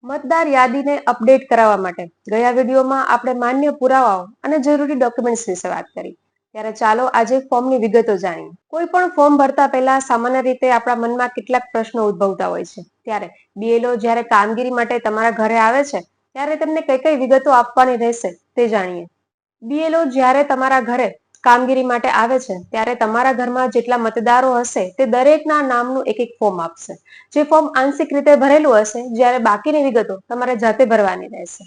મતદાર યાદીને અપડેટ કરાવવા માટે ગયા વિડીયોમાં આપણે માન્ય પુરાવાઓ અને જરૂરી ડોક્યુમેન્ટ્સ વિશે વાત કરી. ત્યારે ચાલો આજે ફોર્મની વિગતો જાણીએ. કોઈ પણ ફોર્મ ભરતા પહેલા સામાન્ય રીતે આપણા મનમાં કેટલાક પ્રશ્નો ઉદ્ભવતા હોય છે. ત્યારે બીએલઓ જ્યારે કામગીરી માટે તમારા ઘરે આવે છે ત્યારે તેમને કઈ કઈ વિગતો આપવાની રહેશે તે જાણીએ. બીએલઓ જ્યારે તમારા ઘરે કામગીરી માટે આવે છે ત્યારે તમારા ઘરમાં જેટલા મતદારો હશે તે દરેકના નામનું એક એક ફોર્મ આપશે. જે ફોર્મ આંશિક રીતે ભરેલું હશે જ્યારે બાકીની વિગતો તમારે જાતે ભરવાની રહેશે.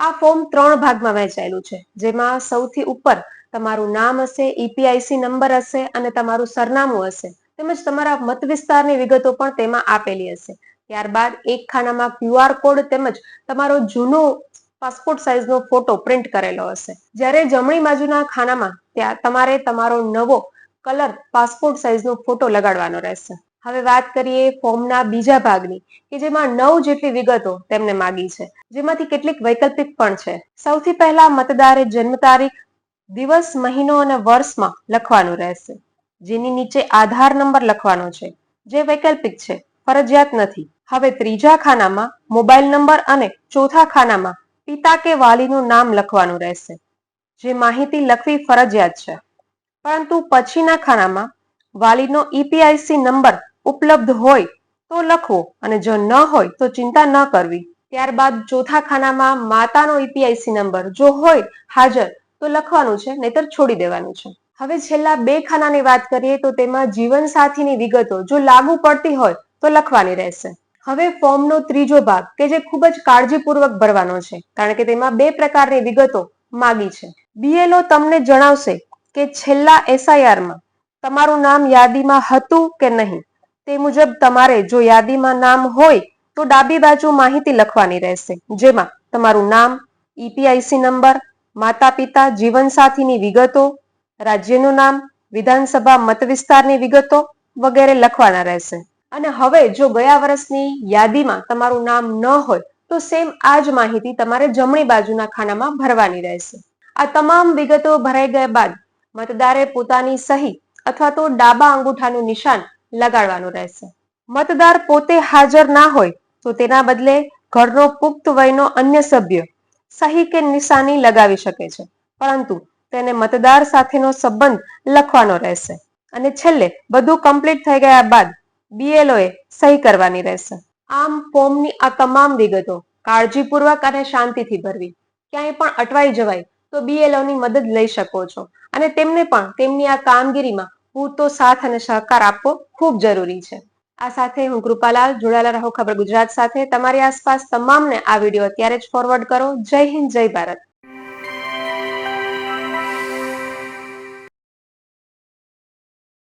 આ ફોર્મ 3 ભાગમાં વહેંચાયેલું છે, જેમાં સૌથી ઉપર તમારું નામ હશે, ઈપીઆઈસી નંબર હશે અને તમારું સરનામું હશે, તેમજ તમારા મત વિસ્તારની વિગતો પણ તેમાં આપેલી હશે. ત્યારબાદ એક ખાનામાં ક્યુઆર કોડ તેમજ તમારો જૂનો પાસપોર્ટ સાઇઝનો ફોટો પ્રિન્ટ કરેલો હશે. જ્યારે જમણી બાજુના ખાનામાં ત્યાં તમારે તમારો નવો કલર પાસપોર્ટ સાઇઝનો ફોટો લગાડવાનો રહેશે. હવે વાત કરીએ ફોર્મના બીજા ભાગની, કે જેમાં 9 જેટલી વિગતો તેમને માંગી છે, જેમાંથી કેટલીક વૈકલ્પિક પણ છે. સૌથી પહેલા મતદારે જન્મ તારીખ, દિવસ, મહિનો અને વર્ષમાં લખવાનું રહેશે. જેની નીચે આધાર નંબર લખવાનો છે, જે વૈકલ્પિક છે, ફરજિયાત નથી. હવે ત્રીજા ખાનામાં મોબાઈલ નંબર અને ચોથા ખાનામાં પિતા કે વાલીનું નામ લખવાનું રહેશે, જે માહિતી લખવી ફરજિયાત છે. પરંતુ પછીના ખાનામાં વાલીનો ઈપીઆઈસી નંબર ઉપલબ્ધ હોય તો લખવો અને જો ન હોય તો ચિંતા ન કરવી. ત્યારબાદ ચોથા ખાનામાં માતાનો ઈપીઆઈસી નંબર જો હોય હાજર તો લખવાનું છે, નહીતર છોડી દેવાનું છે. હવે છેલ્લા 2 ખાનાની વાત કરીએ તો તેમાં જીવનસાથીની વિગતો જો લાગુ પડતી હોય તો લખવાની રહેશે. હવે ફોર્મનો ત્રીજો ભાગ, કે જે ખૂબ જ કાળજીપૂર્વક ભરવાનો છે, કારણ કે તેમાં 2 પ્રકારની વિગતો માંગી છે. બીએલઓ તમને જણાવશે કે છેલ્લા એસઆઈઆરમાં તમારું નામ યાદીમાં હતું કે નહીં. તે મુજબ તમારે જો યાદીમાં નામ હોય તો ડાબી બાજુ માહિતી લખવાની રહેશે, જેમાં તમારું નામ, ઈપીઆઈસી નંબર, માતા પિતા જીવનસાથીની વિગતો, રાજ્યનું નામ, વિધાનસભા મત વિસ્તારની વિગતો વગેરે લખવાના રહેશે. અને હવે જો ગયા વર્ષની યાદીમાં તમારું નામ ન હોય તો સેમ આ જ માહિતી તમારે જમણી બાજુના ખાનામાં ભરવાની રહેશે. આ તમામ વિગતો ભરાઈ ગયા બાદ મતદારે પોતાની સહી અથવા તો ડાબા અંગૂઠાનું નિશાન લગાડવાનું રહેશે. મતદાર પોતે હાજર ના હોય તો તેના બદલે ઘરનો પુખ્ત વયનો અન્ય સભ્ય સહી કે નિશાની લગાવી શકે છે, પરંતુ તેને મતદાર સાથેનો સંબંધ લખવાનો રહેશે. અને છેલ્લે બધું કમ્પ્લીટ થઈ ગયા બાદ બીએલઓએ સહી કરવાની રહેશે. આમ ફોર્મની આ તમામ વિગતો કાળજીપૂર્વક અને શાંતિથી ભરવી. ક્યાંય પણ અટવાઈ જવાય તો બીએલઓની મદદ લઈ શકો છો અને તેમને પણ તેમની આ કામગીરીમાં પૂરતો સાથ અને સહકાર આપવો ખૂબ જરૂરી છે. આ સાથે હું કૃપાલાલ, જોડાયેલા રહો ખબર ગુજરાત સાથે. તમારી આસપાસ તમામને આ વિડીયો અત્યારે જ ફોરવર્ડ કરો. જય હિન્દ, જય ભારત.